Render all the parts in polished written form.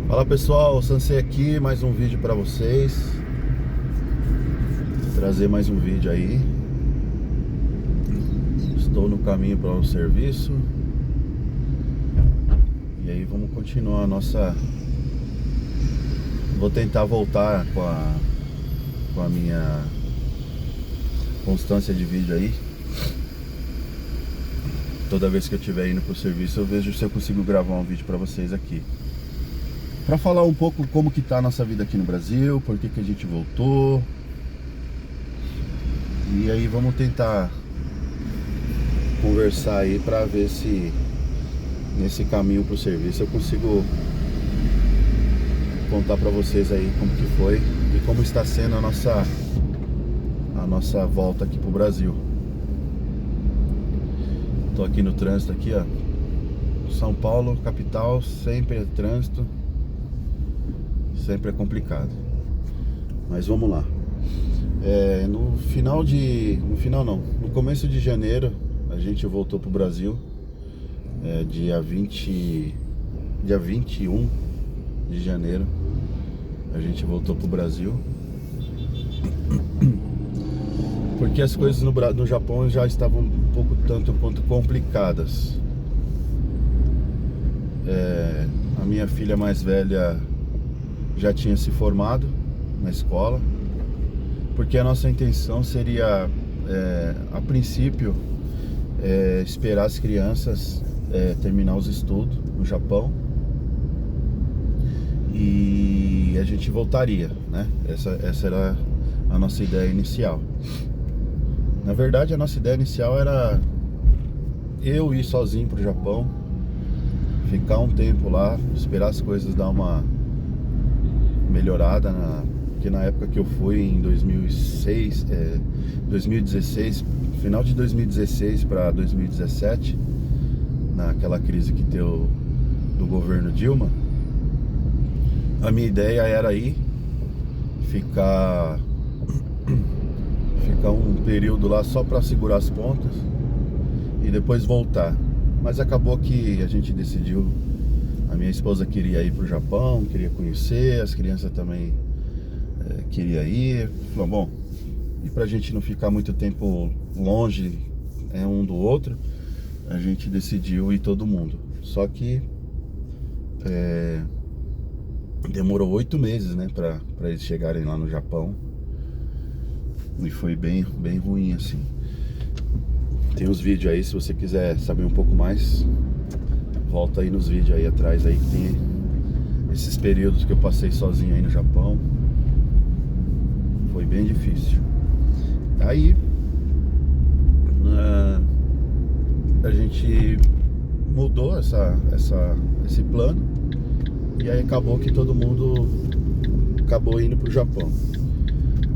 Fala pessoal, Sansei aqui, mais um vídeo pra vocês. Vou trazer mais um vídeo aí. Estou no caminho para o serviço. E aí vamos continuar a nossa... Vou tentar voltar com a minha constância de vídeo aí. Toda vez que eu estiver indo pro serviço, eu vejo se eu consigo gravar um vídeo pra vocês aqui, pra falar um pouco como que tá a nossa vida aqui no Brasil, por que que a gente voltou. E aí vamos tentar conversar aí pra ver se nesse caminho pro serviço eu consigo contar pra vocês aí como que foi e como está sendo a nossa volta aqui pro Brasil. Tô aqui no trânsito aqui, ó. São Paulo, capital, sempre é trânsito. Sempre é complicado. Mas vamos lá. No começo de janeiro a gente voltou pro Brasil. Dia 21 de janeiro a gente voltou pro Brasil. Porque as coisas no Japão já estavam um pouco tanto quanto complicadas. A minha filha mais velha já tinha se formado na escola, porque a nossa intenção seria, a princípio, esperar as crianças terminar os estudos no Japão e a gente voltaria, né? Essa era a nossa ideia inicial. Na verdade, a nossa ideia inicial era eu ir sozinho pro Japão, ficar um tempo lá, esperar as coisas dar uma melhorada, porque na época que eu fui em 2016, final de 2016 para 2017, naquela crise que deu do governo Dilma, a minha ideia era ir ficar um período lá só para segurar as pontas e depois voltar. Mas acabou que a gente decidiu, a minha esposa queria ir pro Japão, queria conhecer, as crianças também queria ir. Falou, bom, e pra gente não ficar muito tempo longe um do outro, a gente decidiu ir todo mundo. Só que demorou 8 meses, né, pra eles chegarem lá no Japão. E foi bem ruim assim. Tem os vídeos aí, se você quiser saber um pouco mais, volta aí nos vídeos aí atrás aí, que tem esses períodos que eu passei sozinho aí no Japão. Foi bem difícil. Aí a gente mudou esse plano. E aí acabou que todo mundo acabou indo pro Japão.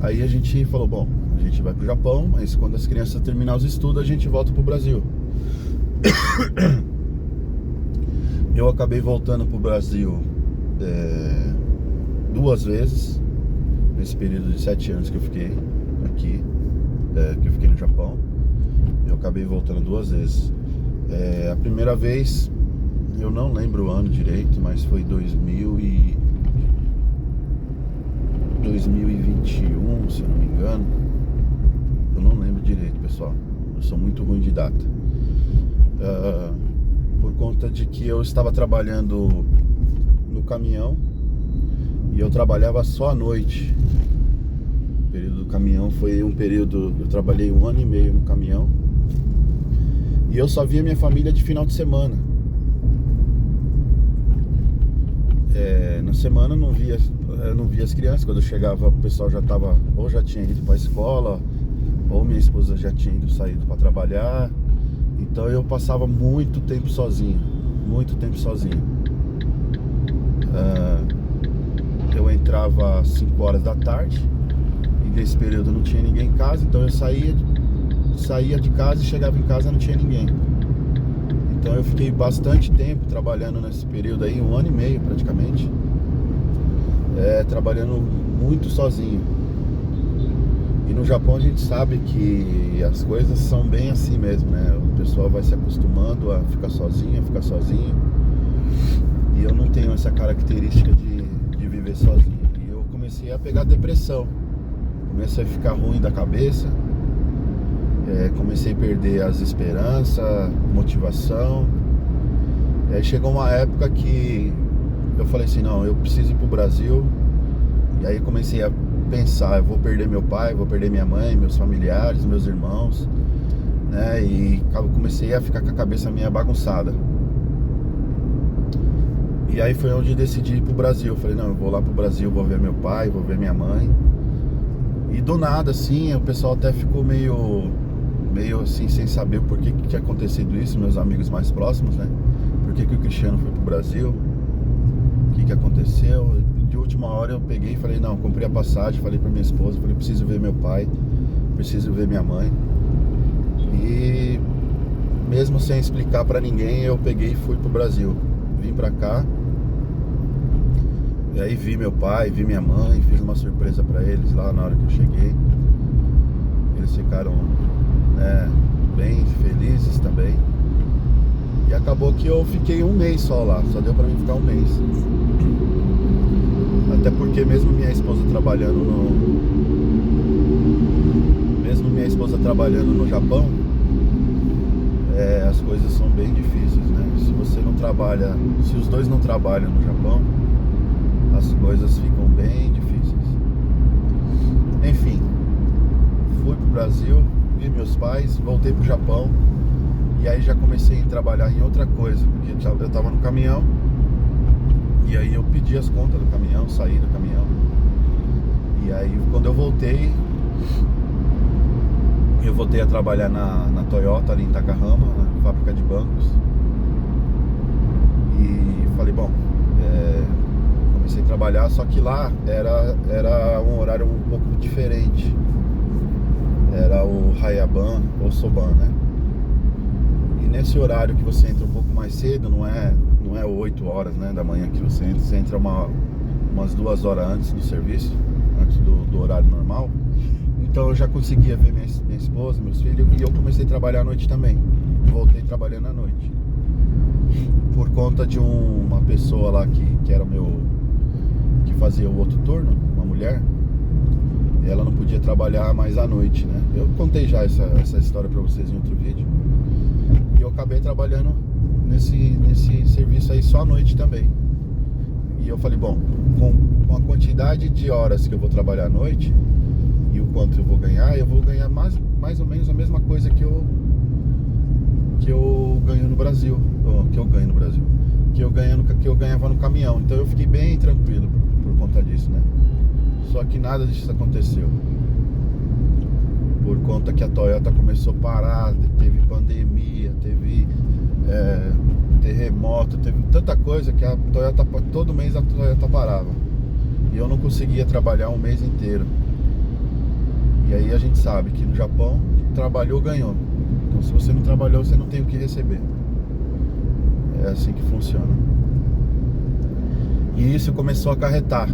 Aí a gente falou, bom, a gente vai pro Japão, mas quando as crianças terminar os estudos, a gente volta pro Brasil. Eu acabei voltando pro Brasil 2 vezes nesse período de 7 anos que eu fiquei aqui, que eu fiquei no Japão. Eu acabei voltando 2 vezes. A primeira vez, eu não lembro o ano direito, mas foi 2021, se eu não me engano. Eu não lembro direito, pessoal. Eu sou muito ruim de data. Por conta de que eu estava trabalhando no caminhão e eu trabalhava só à noite. O período do caminhão foi um período... Eu trabalhei 1 ano e meio no caminhão e eu só via minha família de final de semana. Na semana eu não via as crianças. Quando eu chegava, o pessoal já tava, ou já tinha ido para a escola, ou minha esposa já tinha saído para trabalhar. Então eu passava muito tempo sozinho. Eu entrava às 5 horas da tarde e nesse período não tinha ninguém em casa. Então eu saía de casa e chegava em casa e não tinha ninguém. Então eu fiquei bastante tempo trabalhando nesse período aí, 1 ano e meio praticamente, trabalhando muito sozinho. E no Japão a gente sabe que as coisas são bem assim mesmo, né? O pessoal vai se acostumando a ficar sozinho. E eu não tenho essa característica de viver sozinho. E eu comecei a pegar depressão, comecei a ficar ruim da cabeça, comecei a perder as esperanças, motivação. E aí chegou uma época que eu falei assim, não, eu preciso ir pro Brasil. E aí comecei a pensar, eu vou perder meu pai, vou perder minha mãe, meus familiares, meus irmãos, né? E comecei a ficar com a cabeça minha bagunçada. E aí foi onde eu decidi ir pro Brasil. Eu falei, não, eu vou lá pro Brasil, vou ver meu pai, vou ver minha mãe. E do nada, assim, o pessoal até ficou meio assim, sem saber por que tinha acontecido isso, meus amigos mais próximos, né? Por que o Cristiano foi pro Brasil? O que aconteceu? De última hora eu peguei e falei, não, comprei a passagem, falei pra minha esposa, falei, preciso ver meu pai, preciso ver minha mãe. E mesmo sem explicar pra ninguém, eu peguei e fui pro Brasil. Vim pra cá. E aí vi meu pai, vi minha mãe, fiz uma surpresa pra eles lá na hora que eu cheguei. Eles ficaram, né, bem felizes também. E acabou que eu fiquei um mês só lá, só deu pra mim ficar um mês. Até porque mesmo minha esposa trabalhando no Japão, as coisas são bem difíceis, né? Se você não trabalha, se os dois não trabalham no Japão, as coisas ficam bem difíceis. Enfim, fui pro Brasil, vi meus pais, voltei pro Japão. E aí já comecei a trabalhar em outra coisa, porque eu tava no caminhão. E aí eu pedi as contas do caminhão, saí do caminhão. E aí quando eu voltei a trabalhar na Toyota ali em Takahama, na fábrica de bancos. E falei, bom, comecei a trabalhar, só que lá era um horário um pouco diferente. Era o Hayaban ou Soban, né? E nesse horário que você entra um pouco mais cedo, não é 8 horas, né, da manhã que você entra umas 2 horas antes do serviço, antes do horário normal. Então eu já conseguia ver minha esposa, meus filhos, e eu comecei a trabalhar à noite também. Voltei trabalhando à noite. Por conta de uma pessoa lá que era que fazia o outro turno, uma mulher, ela não podia trabalhar mais à noite, né? Eu contei já essa história pra vocês em outro vídeo. E eu acabei trabalhando nesse serviço aí só à noite também. E eu falei, bom, com a quantidade de horas que eu vou trabalhar à noite e o quanto eu vou ganhar mais ou menos a mesma coisa que eu ganho no Brasil, que eu ganhava no caminhão. Então eu fiquei bem tranquilo por conta disso, né? Só que nada disso aconteceu. Por conta que a Toyota começou a parar, teve pandemia, teve terremoto, teve tanta coisa que a Toyota, todo mês a Toyota parava. E eu não conseguia trabalhar um mês inteiro. E aí a gente sabe que no Japão, trabalhou, ganhou. Então se você não trabalhou, você não tem o que receber. É assim que funciona. E isso começou a acarretar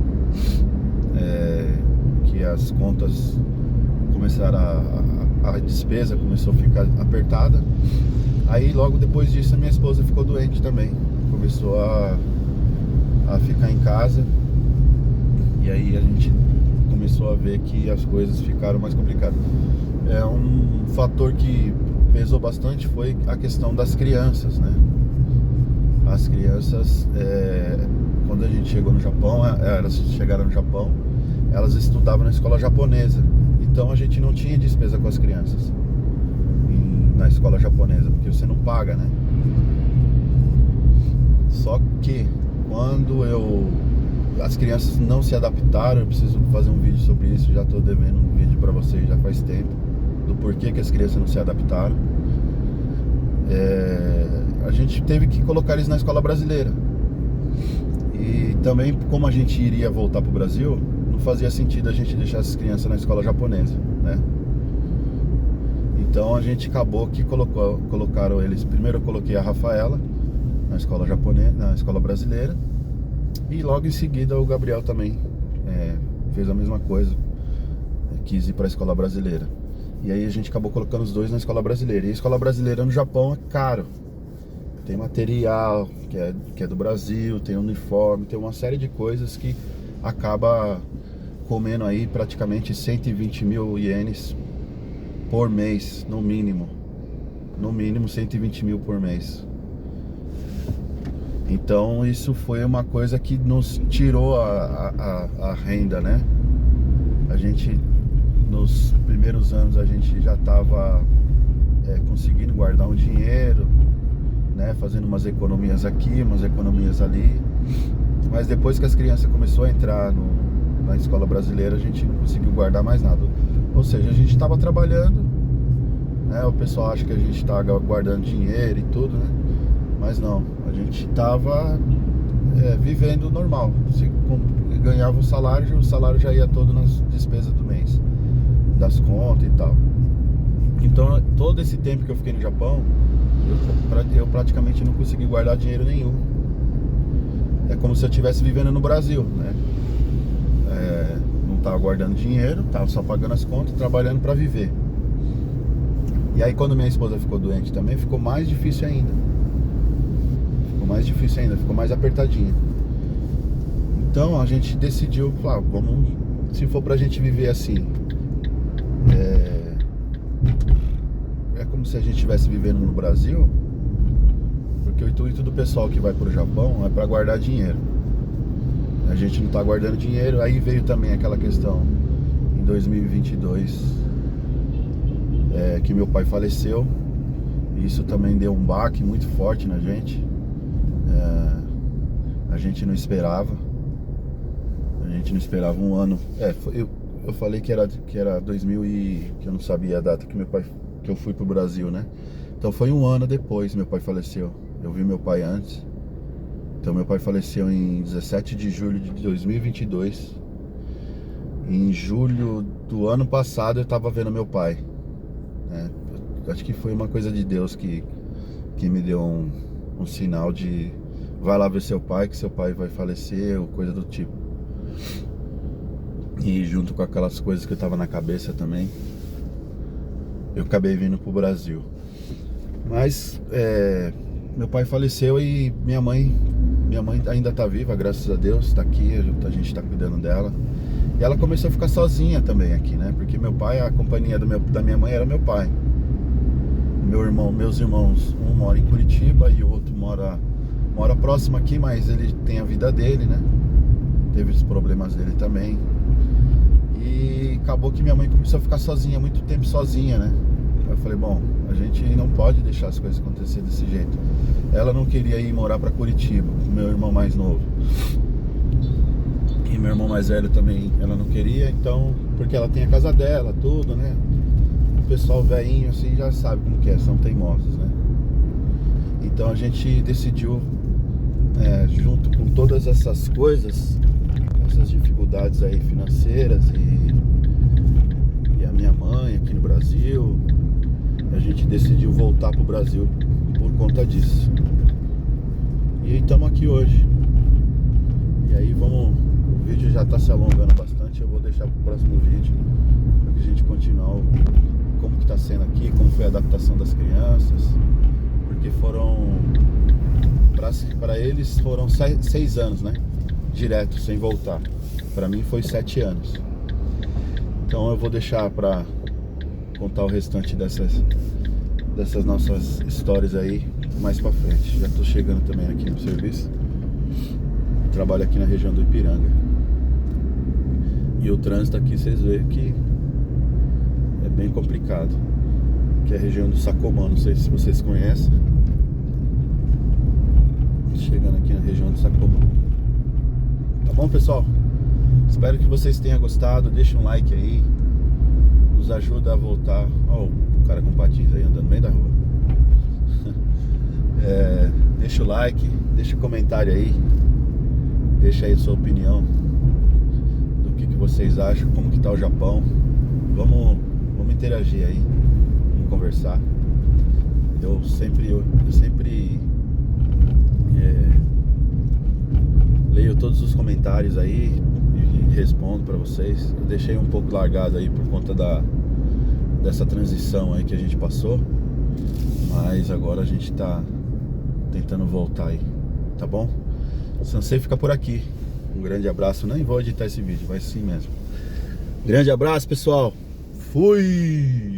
que as contas começaram a despesa começou a ficar apertada. Aí logo depois disso a minha esposa ficou doente também. Começou a ficar em casa. E aí a gente começou a ver que as coisas ficaram mais complicadas. Um fator que pesou bastante foi a questão das crianças, né? As crianças, quando a gente chegou no Japão, elas chegaram no Japão, elas estudavam na escola japonesa. Então a gente não tinha despesa com as crianças na escola japonesa, porque você não paga, né? Só que quando as crianças não se adaptaram, eu preciso fazer um vídeo sobre isso, já estou devendo um vídeo para vocês já faz tempo, do porquê que as crianças não se adaptaram. A gente teve que colocar eles na escola brasileira. E também, como a gente iria voltar para o Brasil, não fazia sentido a gente deixar essas crianças na escola japonesa, né? Então a gente acabou que colocaram eles. Primeiro eu coloquei a Rafaela na escola japonesa, na escola brasileira. E logo em seguida o Gabriel também fez a mesma coisa, quis ir para a escola brasileira. E aí a gente acabou colocando os dois na escola brasileira. E a escola brasileira no Japão é caro. tem material que é do Brasil, tem uniforme, tem uma série de coisas que acaba comendo aí praticamente 120 mil ienes por mês, no mínimo. No mínimo 120 mil por mês. Então isso foi uma coisa que nos tirou a renda, né? A gente, nos primeiros anos, a gente já estava conseguindo guardar um dinheiro, né? Fazendo umas economias aqui, umas economias ali. Mas depois que as crianças começaram a entrar na escola brasileira, a gente não conseguiu guardar mais nada. Ou seja, a gente estava trabalhando, né? O pessoal acha que a gente está guardando dinheiro e tudo, né? Mas não, a gente estava vivendo normal. Se ganhava o salário já ia todo nas despesas do mês, das contas e tal. Então, todo esse tempo que eu fiquei no Japão, eu praticamente não consegui guardar dinheiro nenhum. É como se eu estivesse vivendo no Brasil, né? Não estava guardando dinheiro, estava só pagando as contas, trabalhando para viver. E aí, quando minha esposa ficou doente também, ficou mais difícil ainda. Ficou mais apertadinho. Então a gente decidiu, vamos, se for pra gente viver assim, é como se a gente estivesse vivendo no Brasil, porque o intuito do pessoal que vai pro Japão é pra guardar dinheiro. A gente não tá guardando dinheiro. Aí veio também aquela questão em 2022, que meu pai faleceu. Isso também deu um baque muito forte na gente. A gente não esperava. A gente não esperava um ano. Eu falei que era 2000 e que eu não sabia a data que eu fui pro Brasil, né? Então foi um ano depois meu pai faleceu. Eu vi meu pai antes. Então meu pai faleceu em 17 de julho de 2022. Em julho do ano passado eu tava vendo meu pai, né? Acho que foi uma coisa de Deus que me deu um sinal de: vai lá ver seu pai, que seu pai vai falecer, ou coisa do tipo. E junto com aquelas coisas que eu tava na cabeça também, eu acabei vindo pro Brasil. Mas meu pai faleceu e minha mãe ainda tá viva, graças a Deus, tá aqui, a gente tá cuidando dela. E ela começou a ficar sozinha também aqui, né? Porque meu pai, a companhia da minha mãe era meu pai. Meus irmãos, um mora em Curitiba e o outro mora próximo aqui, mas ele tem a vida dele, né? Teve os problemas dele também. E acabou que minha mãe começou a ficar sozinha, muito tempo sozinha, né? Eu falei, bom, a gente não pode deixar as coisas acontecer desse jeito. Ela não queria ir morar pra Curitiba, com meu irmão mais novo. E meu irmão mais velho também, ela não queria, então, porque ela tem a casa dela, tudo, né? O pessoal velhinho assim já sabe como que é, são teimosos, né? Então a gente decidiu, junto com todas essas coisas, essas dificuldades aí financeiras e a minha mãe aqui no Brasil, a gente decidiu voltar pro Brasil por conta disso. E estamos aqui hoje. E aí o vídeo já está se alongando bastante, eu vou deixar pro próximo vídeo para que a gente continue como que tá sendo aqui, como foi a adaptação das crianças, porque para eles foram 6 anos, né? Direto, sem voltar. Para mim foi 7 anos. Então eu vou deixar para contar o restante dessas nossas histórias aí mais para frente. Já tô chegando também aqui no serviço. Trabalho aqui na região do Ipiranga. E o trânsito aqui, vocês veem que é bem complicado. Que é a região do Sacomã, não sei se vocês conhecem. Chegando aqui na região do Sacomã. Tá bom, pessoal? Espero que vocês tenham gostado. Deixa um like aí, nos ajuda a voltar. Ó, o cara com patins aí andando no meio da rua. Deixa o like, deixa o comentário aí, deixa aí a sua opinião do que vocês acham, como que tá o Japão. Vamos interagir aí, vamos conversar. Eu sempre leio todos os comentários aí e respondo pra vocês. Eu deixei um pouco largado aí por conta dessa transição aí que a gente passou, mas agora a gente tá tentando voltar aí, tá bom? Sansei fica por aqui. Um grande abraço, nem vou editar esse vídeo, vai sim mesmo. Grande abraço, pessoal. Fui!